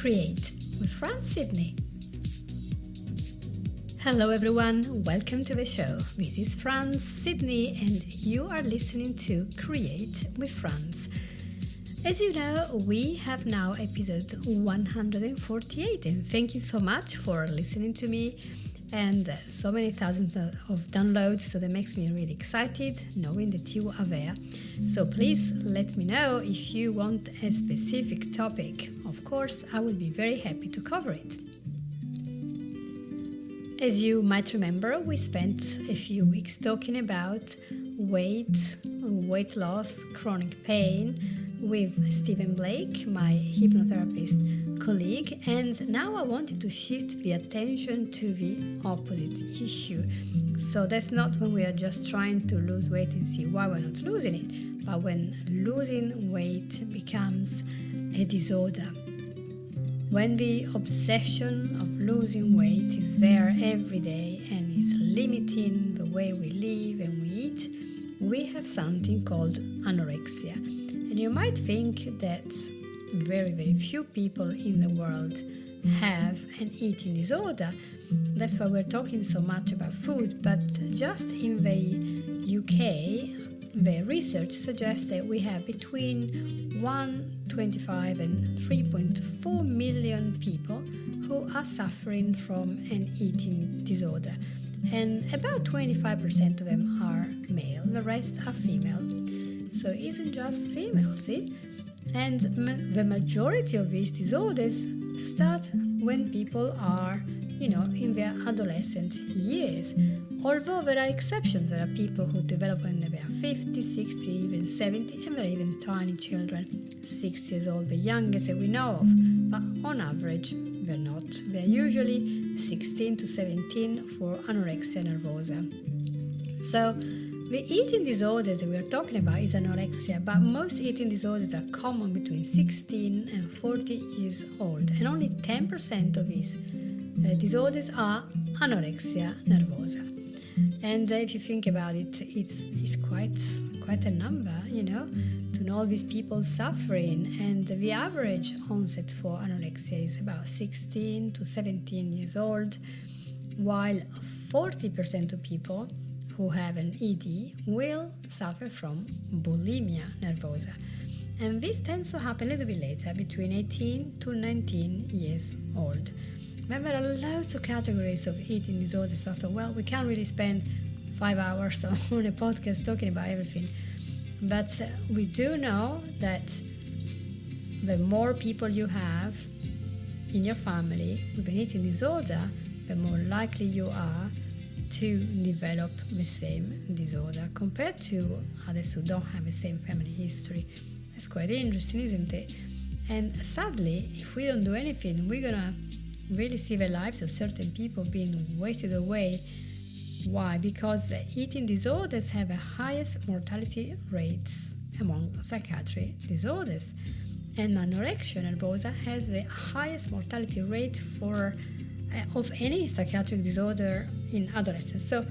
Create with Fran Sydney. Hello everyone, welcome to the show. This is Fran Sydney and you are listening to Create with Franz. As you know, we have now episode 148 and thank you so much for listening to me and so many thousands of downloads, so that makes me really excited knowing that you are there. So please let me know if you want a specific topic. Of course, I will be very happy to cover it. As you might remember, we spent a few weeks talking about weight loss, chronic pain with Stephen Blake, my hypnotherapist colleague, and now I wanted to shift the attention to the opposite issue. So that's not when we are just trying to lose weight and see why we're not losing it, but when losing weight becomes a disorder. When the obsession of losing weight is there every day and is limiting the way we live and we eat, we have something called anorexia. And you might think that very, very few people in the world have an eating disorder. That's why we're talking so much about food. But just in the UK, the research suggests that we have between 1.25 and 3.4 million people who are suffering from an eating disorder. And about 25% of them are male, the rest are female. So it isn't just females, see? And the majority of these disorders start when people are, in their adolescent years. Although there are exceptions, there are people who develop when they are 50, 60, even 70, and there are even tiny children, 6 years old, the youngest that we know of. But on average, they're not. They're usually 16 to 17 for anorexia nervosa. So the eating disorders that we are talking about is anorexia, but most eating disorders are common between 16 and 40 years old, and only 10% of these disorders are anorexia nervosa. And if you think about it, it's quite a number, to know all these people suffering. And the average onset for anorexia is about 16 to 17 years old, while 40% of people who have an ED will suffer from bulimia nervosa. And this tends to happen a little bit later, between 18 to 19 years old. Then there are loads of categories of eating disorders, so I thought, we can't really spend 5 hours on a podcast talking about everything. But we do know that the more people you have in your family with an eating disorder, the more likely you are to develop the same disorder compared to others who don't have the same family history. That's quite interesting, isn't it? And sadly, if we don't do anything, we're gonna really see the lives of certain people being wasted away. Why? Because the eating disorders have the highest mortality rates among psychiatric disorders, and anorexia nervosa has the highest mortality rate of any psychiatric disorder in adolescence. So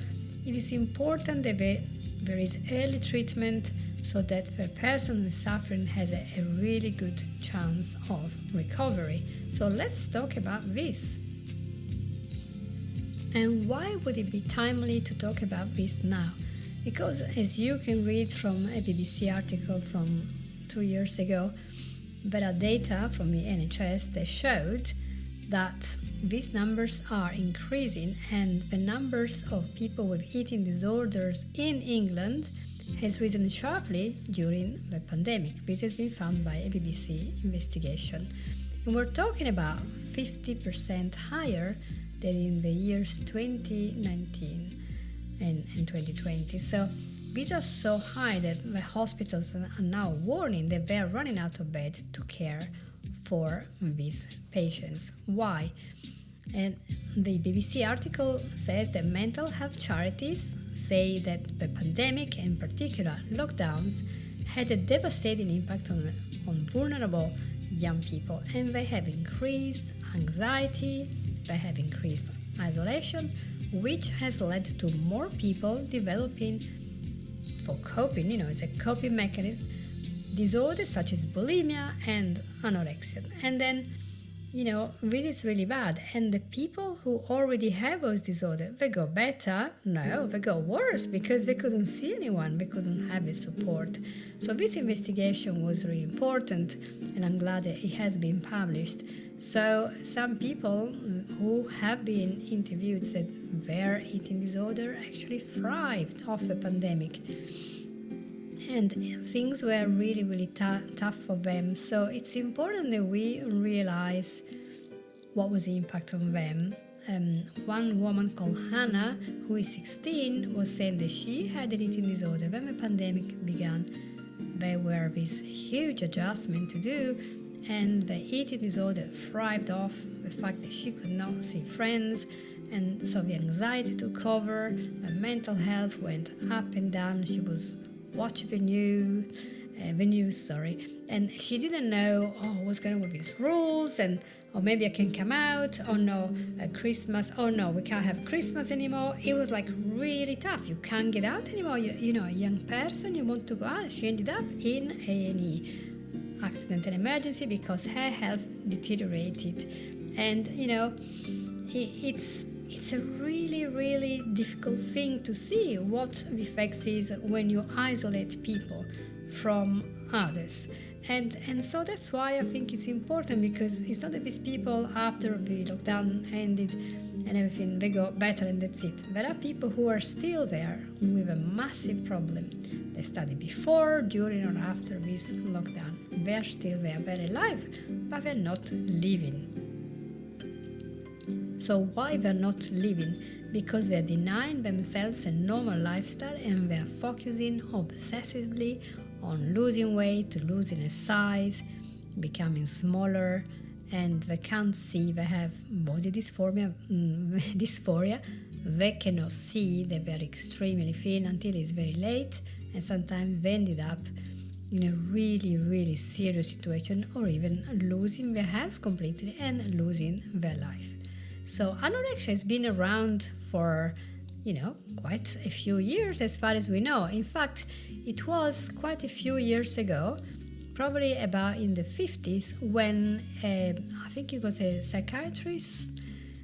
it is important that there is early treatment so that the person who is suffering has a really good chance of recovery. So let's talk about this. And why would it be timely to talk about this now? Because as you can read from a BBC article from 2 years ago, there are data from the NHS that showed that these numbers are increasing, and the numbers of people with eating disorders in England has risen sharply during the pandemic. This has been found by a BBC investigation. And we're talking about 50% higher than in the years 2019 and 2020. So these are so high that the hospitals are now warning that they're running out of bed to care for these patients. Why? And the BBC article says that mental health charities say that the pandemic, and in particular lockdowns, had a devastating impact on vulnerable young people, and they have increased anxiety, they have increased isolation, which has led to more people developing, for coping, it's a coping mechanism, disorders such as bulimia and anorexia. And then this is really bad. And the people who already have those disorders, they go better? No, they go worse because they couldn't see anyone, they couldn't have a support. So this investigation was really important, and I'm glad that it has been published. So some people who have been interviewed said their eating disorder actually thrived off the pandemic. And things were really, really tough for them. So it's important that we realize what was the impact on them. One woman called Hannah, who is 16, was saying that she had an eating disorder. When the pandemic began, there were this huge adjustment to do, and the eating disorder thrived off the fact that she could not see friends, and so the anxiety took over, her mental health went up and down. She was watching the news, and she didn't know, what's going on with these rules, and maybe I can come out, Christmas, no, we can't have Christmas anymore. It was like really tough. You can't get out anymore. A young person, you want to go out. She ended up in A&E, accident and emergency, because her health deteriorated. And it's a really, really difficult thing to see what the effects is when you isolate people from others. And so that's why I think it's important, because it's not that these people, after the lockdown ended and everything, they go better and that's it. There are people who are still there with a massive problem. They studied before, during or after this lockdown. They're still there, they're alive, but they're not living. So why they're not living? Because they're denying themselves a normal lifestyle, and they're focusing obsessively on losing weight, losing a size, becoming smaller, and they can't see they have body dysphoria. They cannot see that they're extremely thin until it's very late, and sometimes they ended up in a really, really serious situation, or even losing their health completely and losing their life. So anorexia has been around for, quite a few years as far as we know. In fact, it was quite a few years ago, probably about in the 50s, when I think it was a psychiatrist.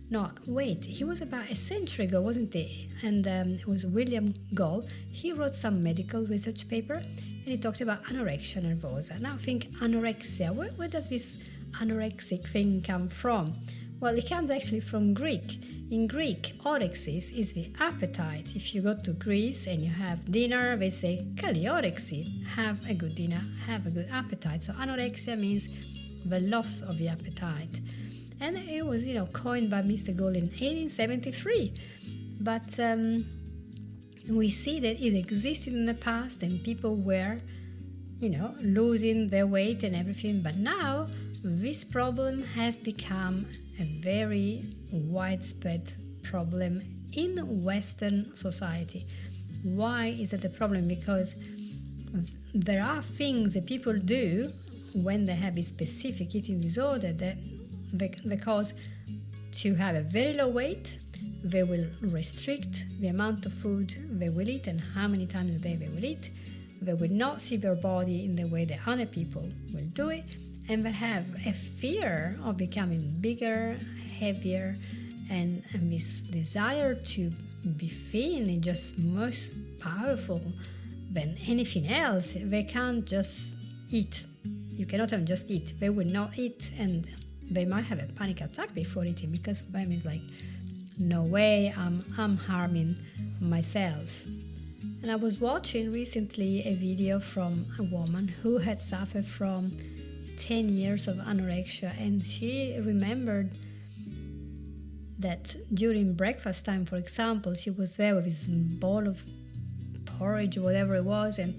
He was about a century ago, wasn't he? And it was William Gall. He wrote some medical research paper, and he talked about anorexia nervosa. Now think anorexia. Where does this anorexic thing come from? Well, it comes actually from Greek. In Greek, orexis is the appetite. If you go to Greece and you have dinner, they say kaliorexi, have a good dinner, have a good appetite. So anorexia means the loss of the appetite. And it was, coined by Mr. Gall in 1873. But we see that it existed in the past, and people were, losing their weight and everything. But now this problem has become a very widespread problem in Western society. Why is that a problem? Because there are things that people do when they have a specific eating disorder that because to have a very low weight, they will restrict the amount of food they will eat and how many times a day they will eat. They will not see their body in the way that other people will do it, and they have a fear of becoming bigger, heavier, and this desire to be thin is just most powerful than anything else. They can't just eat. You cannot even just eat. They will not eat, and they might have a panic attack before eating, because for them it's like, no way, I'm harming myself. And I was watching recently a video from a woman who had suffered from 10 years of anorexia, and she remembered that during breakfast time, for example, she was there with this bowl of porridge or whatever it was, and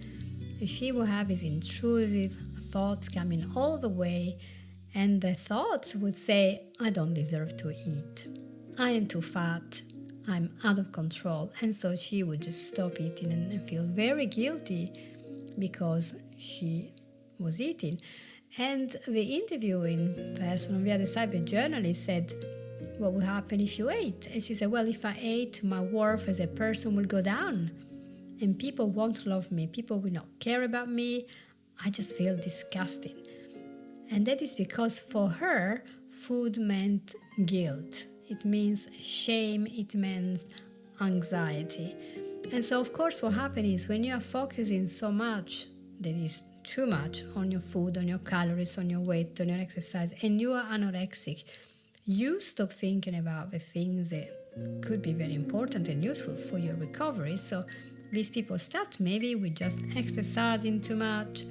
she would have these intrusive thoughts coming all the way, and the thoughts would say, I don't deserve to eat, I am too fat, I'm out of control. And so she would just stop eating and feel very guilty because she was eating. And the interviewing person on the other side, the journalist, said, what would happen if you ate? And she said, well, if I ate, my worth as a person will go down, and people won't love me, people will not care about me, I just feel disgusting. And that is because for her, food meant guilt. It means shame, it means anxiety. And so, of course, what happens is when you are focusing so much, that is too much, on your food, on your calories, on your weight, on your exercise, and you are anorexic, you stop thinking about the things that could be very important and useful for your recovery. So these people start maybe with just exercising too much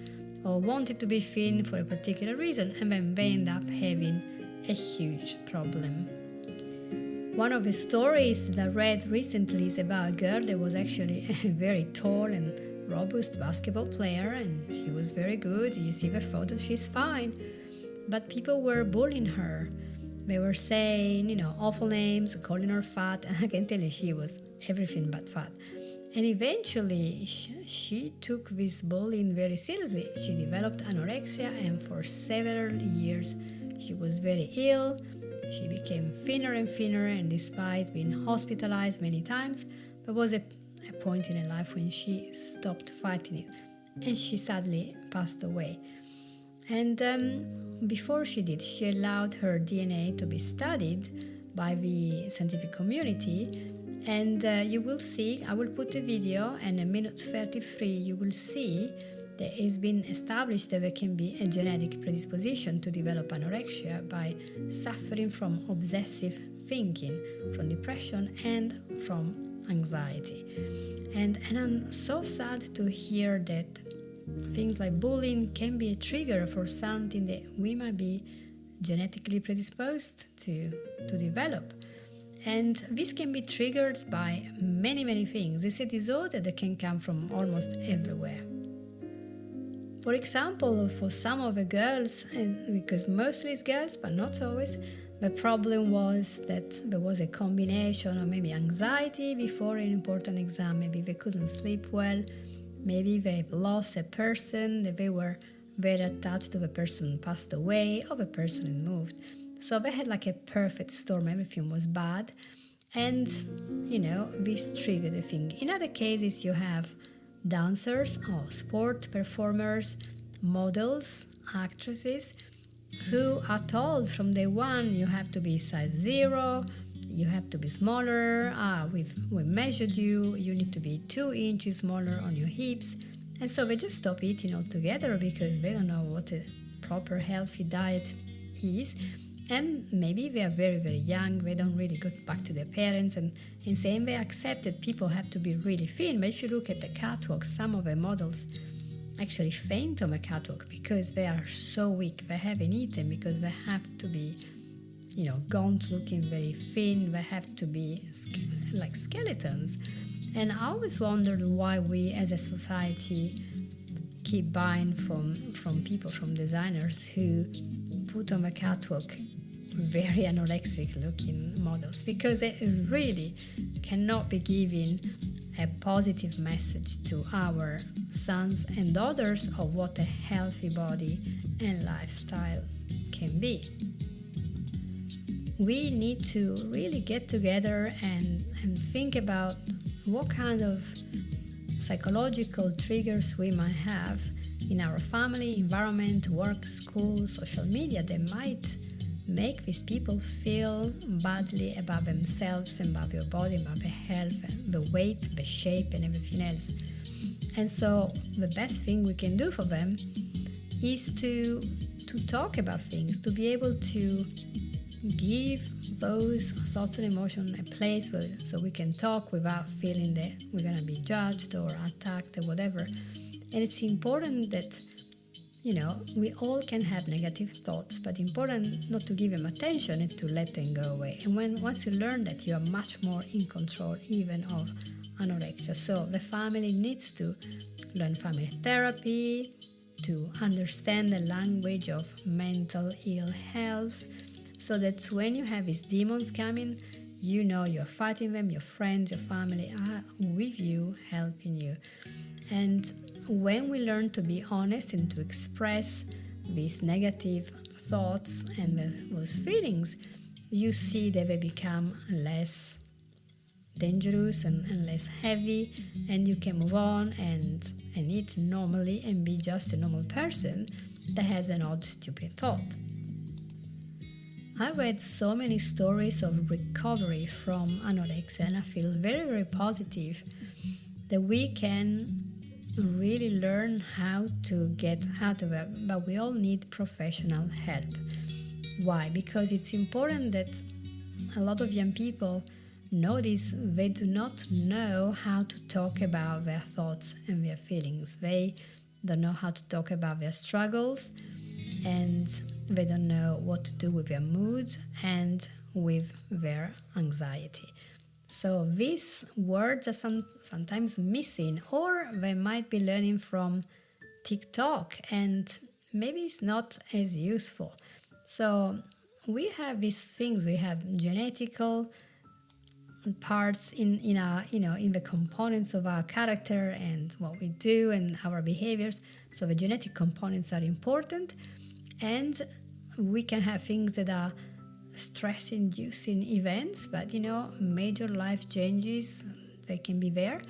or wanted to be thin for a particular reason, and then they end up having a huge problem. One of the stories that I read recently is about a girl that was actually a very tall and robust basketball player, and she was very good. You see the photo, she's fine. But people were bullying her. They were saying, awful names, calling her fat, and I can tell you she was everything but fat. And eventually, she took this bullying very seriously. She developed anorexia, and for several years, she was very ill. She became thinner and thinner, and despite being hospitalized many times, there was a point in her life when she stopped fighting it, and she sadly passed away. And before she did, she allowed her DNA to be studied by the scientific community, and you will see, I will put a video, and in minute 33 you will see that it's been established that there can be a genetic predisposition to develop anorexia by suffering from obsessive thinking, from depression, and from anxiety. And I'm so sad to hear that things like bullying can be a trigger for something that we might be genetically predisposed to develop. And this can be triggered by many, many things. It's a disorder that can come from almost everywhere. For example, for some of the girls, and because mostly it's girls, but not always, the problem was that there was a combination of maybe anxiety before an important exam, maybe they couldn't sleep well, maybe they've lost a person, that they were very attached to the person passed away, or the person had moved. So they had like a perfect storm, everything was bad, and this triggered the thing. In other cases, you have dancers or sport performers, models, actresses, who are told from day one, you have to be size 0, you have to be smaller, we measured you, you need to be 2 inches smaller on your hips. And so they just stop eating altogether because they don't know what a proper healthy diet is. And maybe they are very, very young, they don't really go back to their parents, and in saying they accept that people have to be really thin. But if you look at the catwalk, some of the models actually faint on the catwalk because they are so weak, they haven't eaten, because they have to be, gaunt looking, very thin, they have to be like skeletons. And I always wondered why we as a society keep buying from people, from designers who put on the catwalk very anorexic looking models, because they really cannot be giving a positive message to our sons and daughters of what a healthy body and lifestyle can be. We need to really get together and think about what kind of psychological triggers we might have in our family, environment, work, school, social media that might make these people feel badly about themselves and about their body, about their health, and the weight, the shape, and everything else. And so the best thing we can do for them is to talk about things, to be able to give those thoughts and emotions a place so we can talk without feeling that we're going to be judged or attacked or whatever. And it's important that we all can have negative thoughts, but important not to give them attention and to let them go away. And once you learn that, you are much more in control even of anorexia. So the family needs to learn family therapy, to understand the language of mental ill health, so that when you have these demons coming, you're fighting them, your friends, your family are with you, helping you. And when we learn to be honest and to express these negative thoughts and those feelings, you see that they become less dangerous and less heavy, and you can move on and eat normally and be just a normal person that has an odd, stupid thought. I read so many stories of recovery from anorexia, and I feel very, very positive that we can really learn how to get out of it, but we all need professional help. Why? Because it's important that a lot of young people know this. They do not know how to talk about their thoughts and their feelings. They don't know how to talk about their struggles, and they don't know what to do with their mood and with their anxiety. So these words are sometimes missing, or they might be learning from TikTok, and maybe it's not as useful. So we have these things. We have genetical parts in our, in the components of our character and what we do and our behaviors. So the genetic components are important, and we can have things that are stress-inducing events, but major life changes, they can be there.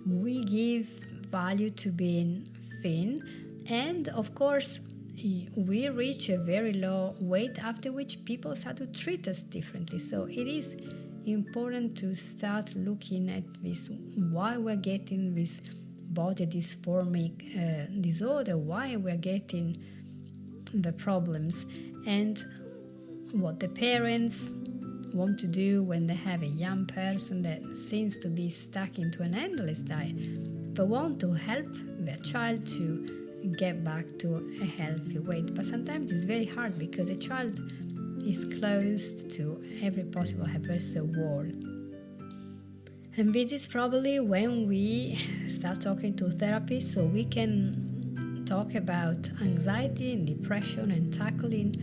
We give value to being thin, and of course we reach a very low weight, after which people start to treat us differently. So it is important to start looking at this, why we're getting this body dysphoric disorder, why we're getting the problems, and what the parents want to do when they have a young person that seems to be stuck into an endless diet. They want to help their child to get back to a healthy weight, but sometimes it's very hard because a child is closed to every possible adversary wall. And this is probably when we start talking to therapists, so we can talk about anxiety and depression and tackling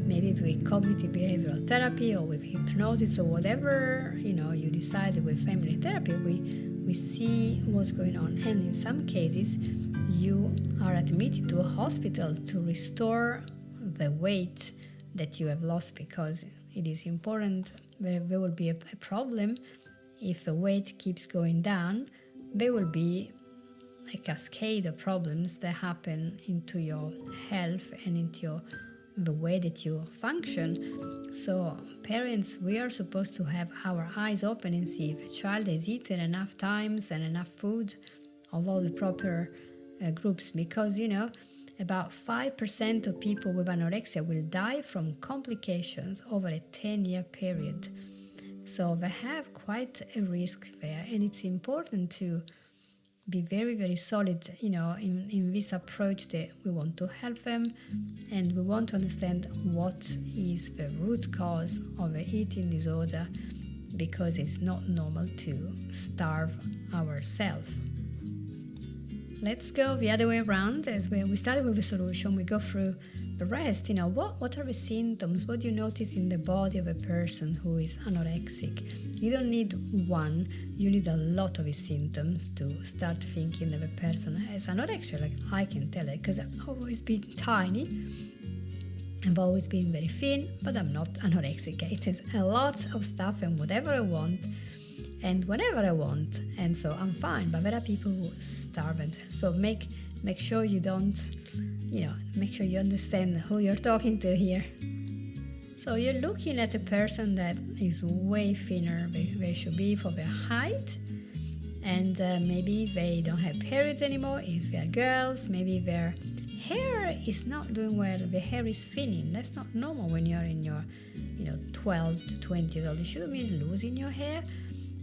maybe with cognitive behavioral therapy or with hypnosis or whatever you decide. With family therapy, we see what's going on, and in some cases you are admitted to a hospital to restore the weight that you have lost, because it is important. There will be a problem if the weight keeps going down. There will be a cascade of problems that happen into your health and into the way that you function. So parents, we are supposed to have our eyes open and see if a child has eaten enough times and enough food of all the proper groups, because about 5% of people with anorexia will die from complications over a 10-year period. So they have quite a risk there, and it's important to be very, very solid, in this approach that we want to help them, and we want to understand what is the root cause of the eating disorder, because it's not normal to starve ourselves. Let's go the other way around. As we started with the solution, we go through the rest. What are the symptoms? What do you notice in the body of a person who is anorexic? You don't need one, you need a lot of these symptoms to start thinking that a person has anorexia. Like I can tell it, because I've always been tiny, I've always been very thin, but I'm not anorexic. It is a lot of stuff and whatever I want and whenever I want, and so I'm fine. But there are people who starve themselves. So make sure you don't, make sure you understand who you're talking to here. So you're looking at a person that is way thinner than they should be for their height, and maybe they don't have periods anymore if they're girls. Maybe their hair is not doing well, the hair is thinning. That's not normal when you're in your 12 to 20 years old. You shouldn't be losing your hair.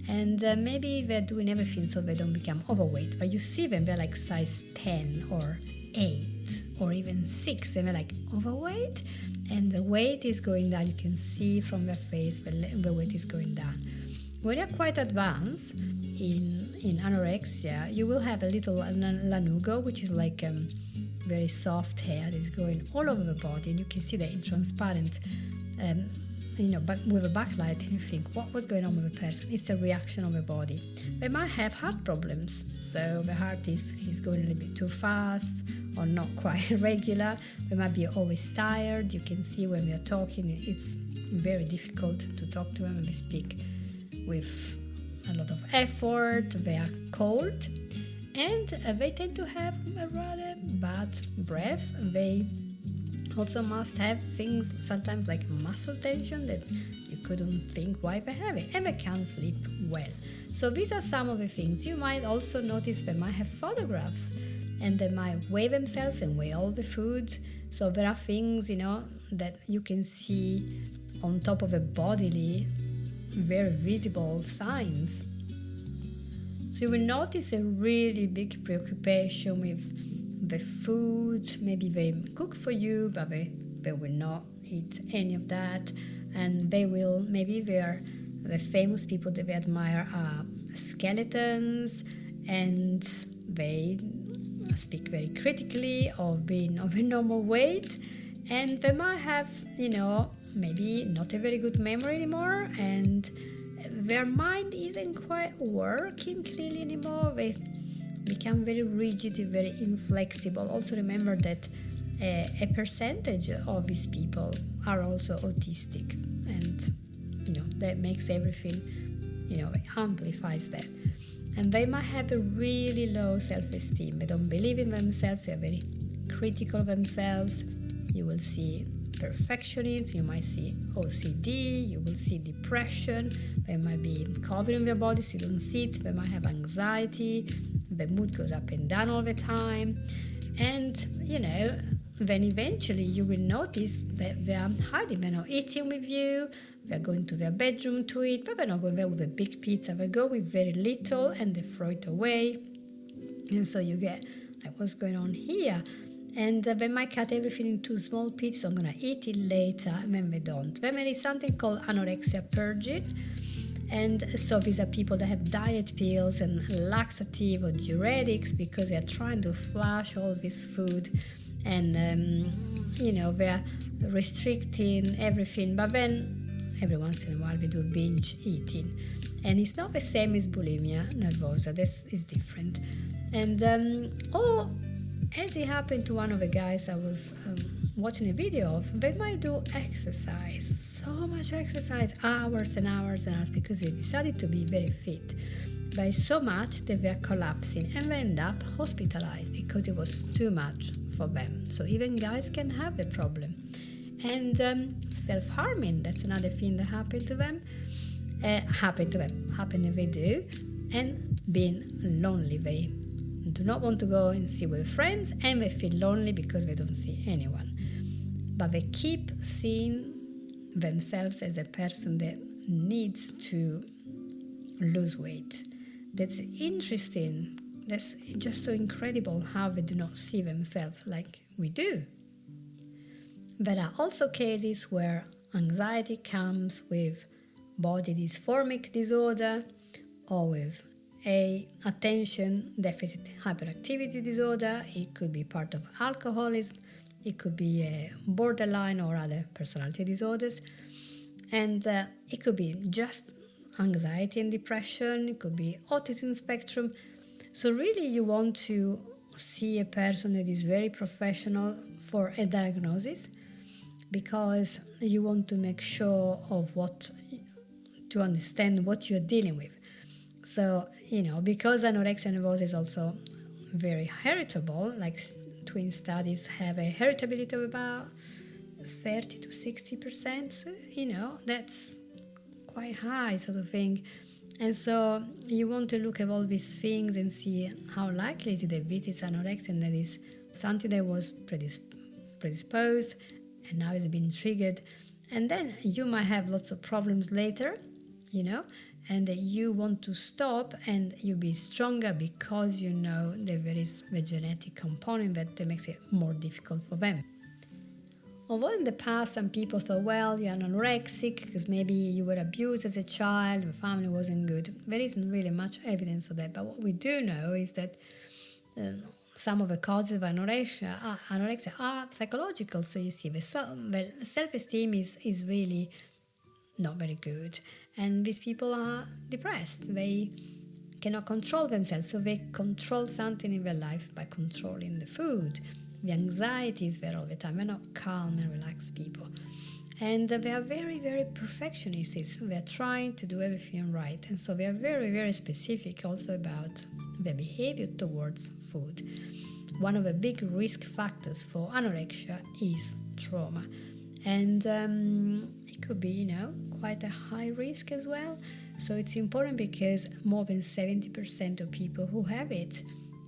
And maybe they're doing everything so they don't become overweight, but you see them, they're like size 10 or 8 or even 6, and they're like overweight, and the weight is going down. You can see from their face the weight is going down. When you're quite advanced in anorexia, you will have a little lanugo, which is like very soft hair is going all over the body, and you can see that in transparent but with a backlight, and you think, what was going on with the person? It's a reaction of the body. They might have heart problems, so the heart is going a little bit too fast or not quite regular. They might be always tired. You can see when they're talking, it's very difficult to talk to them, and they speak with a lot of effort. They are cold, and they tend to have a rather bad breath. They also must have things sometimes like muscle tension that you couldn't think why they're having, and they can't sleep well. So these are some of the things. You might also notice they might have photographs, and they might weigh themselves and weigh all the foods. So there are things, that you can see on top of a bodily, very visible signs. So you will notice a really big preoccupation with the food. Maybe they cook for you, but they will not eat any of that. And maybe they're the famous people that they admire are skeletons, and they speak very critically of being of a normal weight, and they might have, maybe not a very good memory anymore, and their mind isn't quite working clearly anymore. They become very rigid, very inflexible. Also remember that a percentage of these people are also autistic, and that makes everything, amplifies that. And they might have a really low self-esteem. They don't believe in themselves. They're very critical of themselves. You will see perfectionists. You might see OCD. You will see depression. They might be covering their bodies. You don't see it. They might have anxiety. The mood goes up and down all the time. And, then eventually you will notice that they are hiding. They're not eating with you. They're going to their bedroom to eat, but they're not going there with a big pizza. They go with very little and they throw it away. And so you get like, what's going on here? And they might cut everything into small pieces. I'm going to eat it later, and then they don't. Then there is something called anorexia purging. And so these are people that have diet pills and laxative or diuretics because they're trying to flush all this food, and they're restricting everything, but then every once in a while they do binge eating, and it's not the same as bulimia nervosa. This is different. And as it happened to one of the guys I was watching a video of, they might do exercise, so much exercise, hours and hours and hours, because they decided to be very fit, by so much that they are collapsing and they end up hospitalized because it was too much for them. So even guys can have a problem. And self-harming, that's another thing that happened to them. Happen they do. And being lonely, they do not want to go and see with friends, and they feel lonely because they don't see anyone. But they keep seeing themselves as a person that needs to lose weight. That's interesting. That's just so incredible how they do not see themselves like we do. There are also cases where anxiety comes with body dysmorphic disorder or with attention deficit hyperactivity disorder. It could be part of alcoholism. It could be a borderline or other personality disorders. And it could be just anxiety and depression. It could be autism spectrum. So really you want to see a person that is very professional for a diagnosis, because you want to make sure of to understand what you're dealing with. So, because anorexia nervosa is also very heritable, like twin studies have a heritability of about 30 to 60%, so, that's quite high sort of thing. And so you want to look at all these things and see how likely is it that this is anorexia, and that is something that was predisposed and now it's been triggered. And then you might have lots of problems later, and you want to stop and you be stronger because that there is the genetic component that makes it more difficult for them. Although in the past some people thought, well, you're anorexic because maybe you were abused as a child, your family wasn't good. There isn't really much evidence of that. But what we do know is that some of the causes of anorexia are psychological. So you see, the self-esteem is really not very good. And these people are depressed. They cannot control themselves. So they control something in their life by controlling the food. The anxiety is there all the time. They're not calm and relaxed people. And they are very, very perfectionists. They're trying to do everything right. And so they are very, very specific also about their behavior towards food. One of the big risk factors for anorexia is trauma. And it could be, quite a high risk as well. So it's important because more than 70% of people who have it,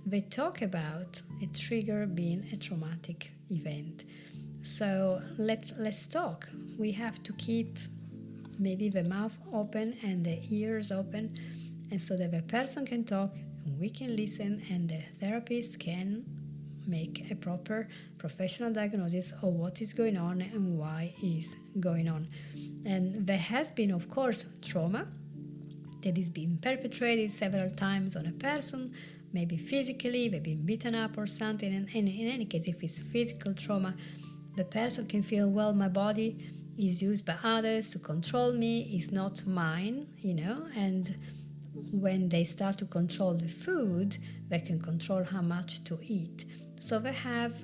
they talk about a trigger being a traumatic event. So let's talk. We have to keep maybe the mouth open and the ears open, and so that the person can talk, we can listen, and the therapist can make a proper professional diagnosis of what is going on and why is going on. And there has been, of course, trauma that is being perpetrated several times on a person, maybe physically, they've been beaten up or something. And in any case, if it's physical trauma, the person can feel, well, my body is used by others to control me, it's not mine, and when they start to control the food, they can control how much to eat. So they have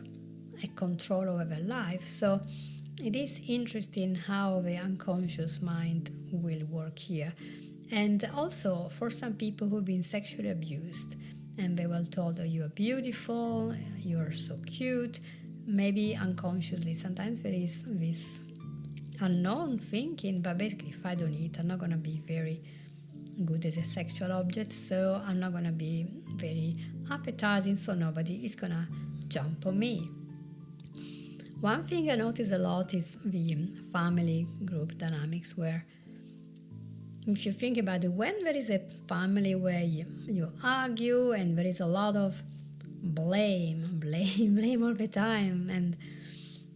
a control over their life. So it is interesting how the unconscious mind will work here. And also for some people who've been sexually abused and they were told, oh, you're beautiful, you're so cute, maybe unconsciously sometimes there is this unknown thinking, but basically if I don't eat, I'm not going to be very good as a sexual object, so I'm not going to be very appetizing, so nobody is going to jump on me. One thing I notice a lot is the family group dynamics, where if you think about it, when there is a family where you argue and there is a lot of blame all the time, and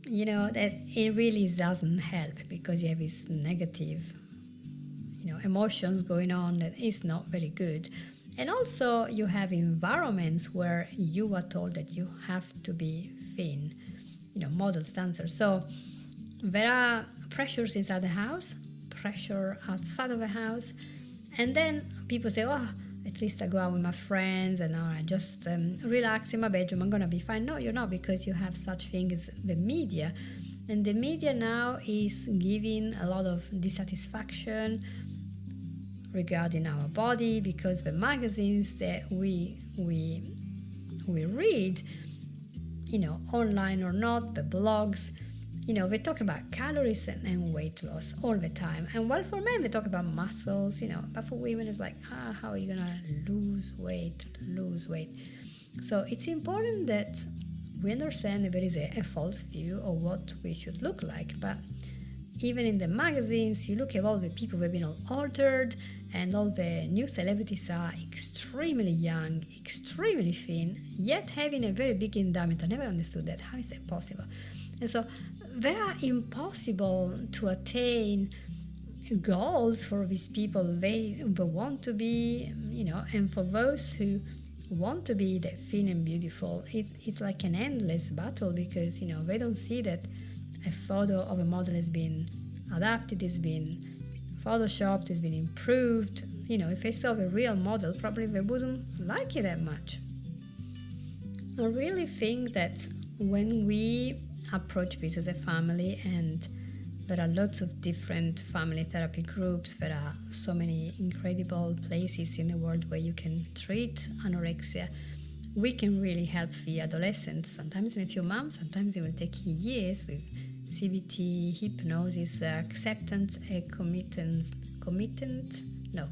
that it really doesn't help, because you have these negative emotions going on that is not very good. And also you have environments where you are told that you have to be thin, model standards. So there are pressures inside the house, pressure outside of the house, and then people say, oh, at least I go out with my friends and I just relax in my bedroom, I'm going to be fine. No, you're not, because you have such things as the media. And the media now is giving a lot of dissatisfaction regarding our body, because the magazines that we read, online or not, the blogs, they talk about calories and weight loss all the time. And while for men, they talk about muscles, but for women, it's like, how are you going to lose weight? So it's important that we understand that there is a false view of what we should look like. But even in the magazines, you look at all the people who have been all altered, and all the new celebrities are extremely young, extremely thin, yet having a very big endowment. I never understood that. How is that possible? And so they are impossible to attain goals for these people. They want to be, and for those who want to be that thin and beautiful, it's like an endless battle, because, they don't see that a photo of a model has been adapted, has been photoshopped, has been improved. If they saw the real model, probably they wouldn't like it that much. I really think that when we approach this as a family, and there are lots of different family therapy groups, there are so many incredible places in the world where you can treat anorexia, we can really help the adolescents, sometimes in a few months, sometimes it will take years, with CBT, hypnosis, acceptance,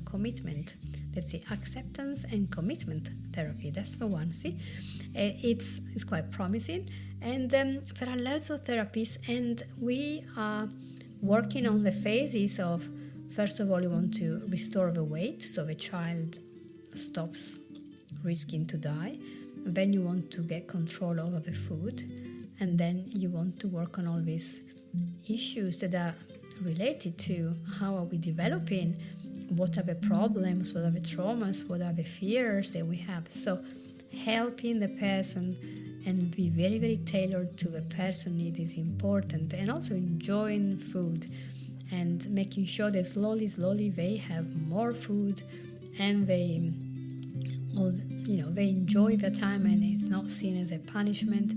commitment. Let's see, acceptance and commitment therapy. That's the one. See, it's quite promising, and there are lots of therapies, and we are working on the phases of, first of all, you want to restore the weight, so the child stops risking to die. Then you want to get control over the food. And then you want to work on all these issues that are related to how are we developing, what are the problems, what are the traumas, what are the fears that we have. So helping the person and be very, very tailored to the person need is important. And also enjoying food and making sure that slowly they have more food, and they enjoy their time, and it's not seen as a punishment.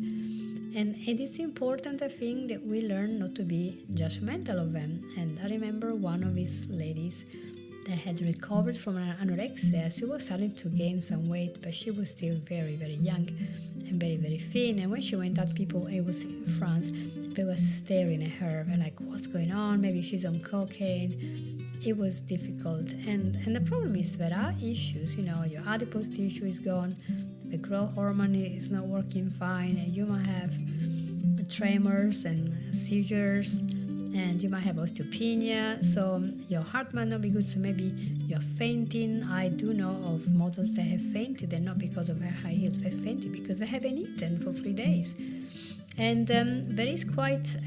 And it is important, I think, that we learn not to be judgmental of them. And I remember one of these ladies that had recovered from anorexia. She was starting to gain some weight, but she was still very, very young and very, very thin. And when she went out, people, it was in France, they were staring at her and like, what's going on? Maybe she's on cocaine. It was difficult. And the problem is there are issues, your adipose tissue is gone, the growth hormone is not working fine, and you might have tremors and seizures, and you might have osteopenia, so your heart might not be good, so maybe you're fainting. I do know of models that have fainted, and not because of their high heels, they fainted because they haven't eaten for 3 days. And there is quite,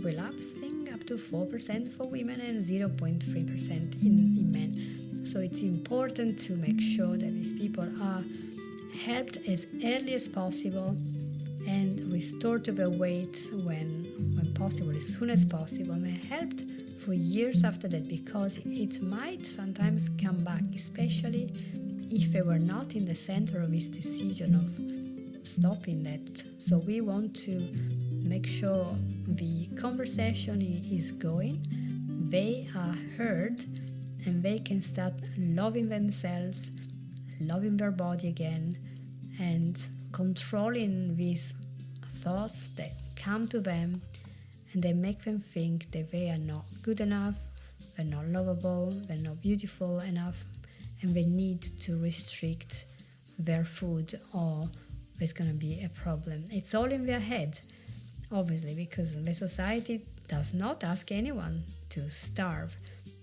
relapse thing, up to 4% for women and 0.3% in men. So it's important to make sure that these people are helped as early as possible and restored to their weight when possible, as soon as possible, and helped for years after that, because it might sometimes come back, especially if they were not in the center of this decision of stopping that. So we want to make sure the conversation is going, they are heard, and they can start loving themselves, loving their body again, and controlling these thoughts that come to them, and they make them think that they are not good enough, they're not lovable, they're not beautiful enough, and they need to restrict their food or there's going to be a problem. It's all in their head, obviously, because the society does not ask anyone to starve.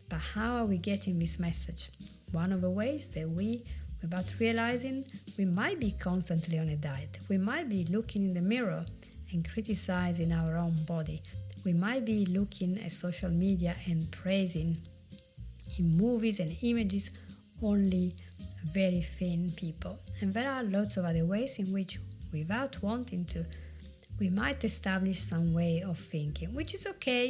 But how are we getting this message? One of the ways that we, without realizing, we might be constantly on a diet. We might be looking in the mirror and criticizing our own body. We might be looking at social media and praising in movies and images only very thin people. And there are lots of other ways in which, without wanting to, we might establish some way of thinking, which is okay,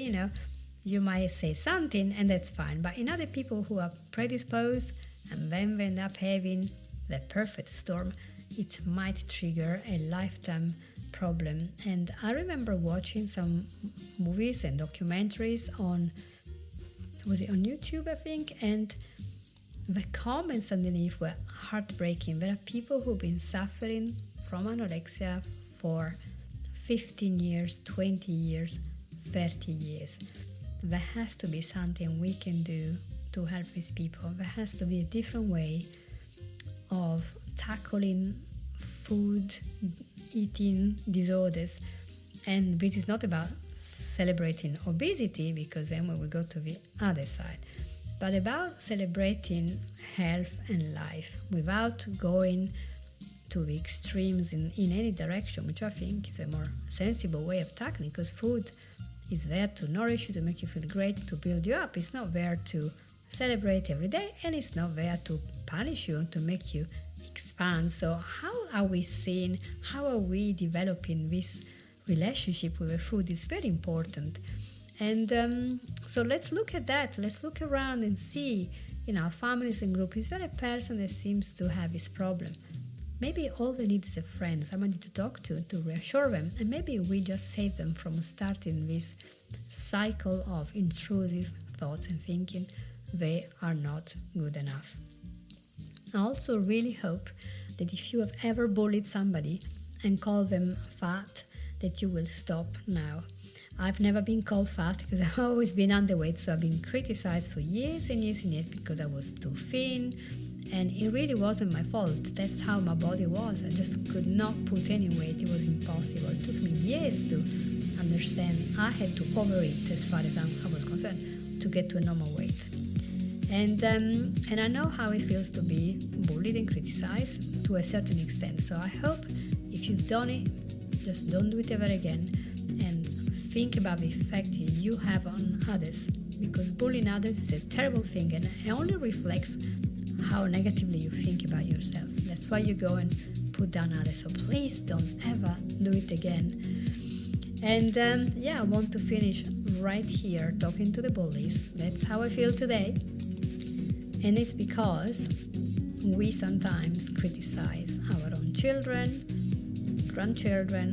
you might say something and that's fine. But in other people who are predisposed and then they end up having the perfect storm, it might trigger a lifetime problem. And I remember watching some movies and documentaries was it on YouTube, I think, and the comments underneath were heartbreaking. There are people who've been suffering from anorexia for 15 years, 20 years, 30 years. There has to be something we can do to help these people. There has to be a different way of tackling food eating disorders. And this is not about celebrating obesity, because then we will go to the other side, but about celebrating health and life without going to the extremes in any direction, which I think is a more sensible way of tackling, because food is there to nourish you, to make you feel great, to build you up. It's not there to celebrate every day, and it's not there to punish you, to make you expand. So how are we seeing, how are we developing this relationship with the food is very important. And so let's look at that. Let's look around and see in our families and group, is there a person that seems to have this problem? Maybe all they need is a friend, somebody to talk to reassure them, and maybe we just save them from starting this cycle of intrusive thoughts and thinking they are not good enough. I also really hope that if you have ever bullied somebody and called them fat, that you will stop now. I've never been called fat because I've always been underweight, so I've been criticized for years and years and years because I was too thin, and it really wasn't my fault. That's how my body was. I just could not put any weight. It was impossible. It took me years to understand I had to overeat, as far as I was concerned, to get to a normal weight. And I know how it feels to be bullied and criticized to a certain extent. So I hope if you've done it, just don't do it ever again, and think about the effect you have on others, because bullying others is a terrible thing, and it only reflects how negatively you think about yourself. That's why you go and put down others. So please don't ever do it again. And I want to finish right here talking to the bullies. That's how I feel today. And it's because we sometimes criticize our own children, grandchildren,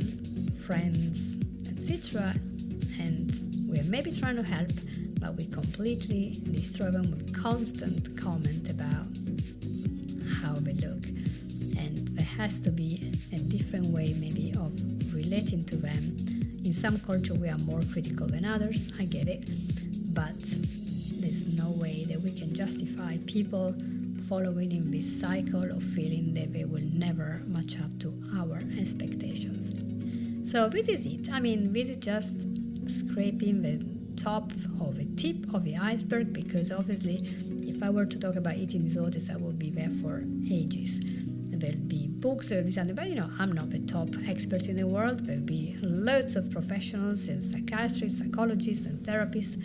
friends, etc. And we're maybe trying to help, but we completely destroy them with constant comment about how we look. And there has to be a different way maybe of relating to them. In some culture we are more critical than others, I get it, but there's no way that we can justify people following in this cycle of feeling that they will never match up to our expectations. So this is it. I mean, this is just scraping the top of the tip of the iceberg, because obviously if I were to talk about eating disorders I would be there for ages. There'll be books, there'll be something, but I'm not the top expert in the world. There'll be loads of professionals and psychiatrists, psychologists and therapists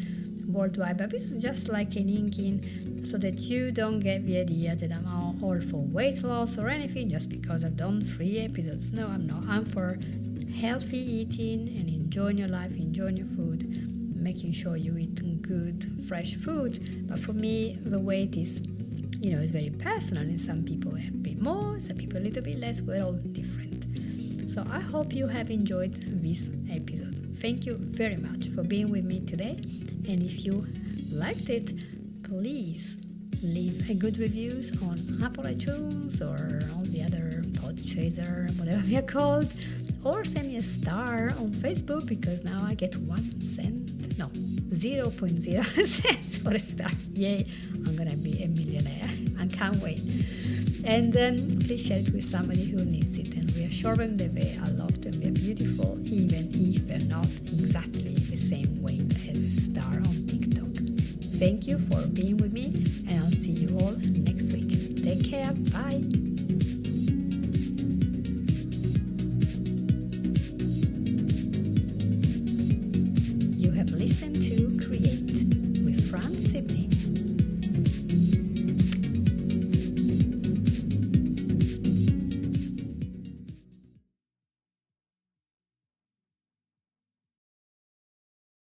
worldwide, but this is just like an inking so that you don't get the idea that I'm all for weight loss or anything just because I've done 3 episodes. No, I'm not. I'm for healthy eating and enjoying your life, enjoying your food, making sure you eat good, fresh food. But for me, the weight is, it's very personal, and some people a bit more, some people a little bit less. We're all different. So I hope you have enjoyed this episode. Thank you very much for being with me today. And if you liked it, please leave a good reviews on Apple iTunes or on the other Podchaser, whatever they are called, or send me a star on Facebook, because now I get 1 cent, no, 0.0 cents for a star. Yay, I'm gonna be a millionaire. I can't wait. And please share it with somebody who needs it, and reassure them that they are loved and they're beautiful, even if they're not exactly the same weight as a star on TikTok. Thank you for being with me, and I'll see you all next week. Take care. Bye. You have listened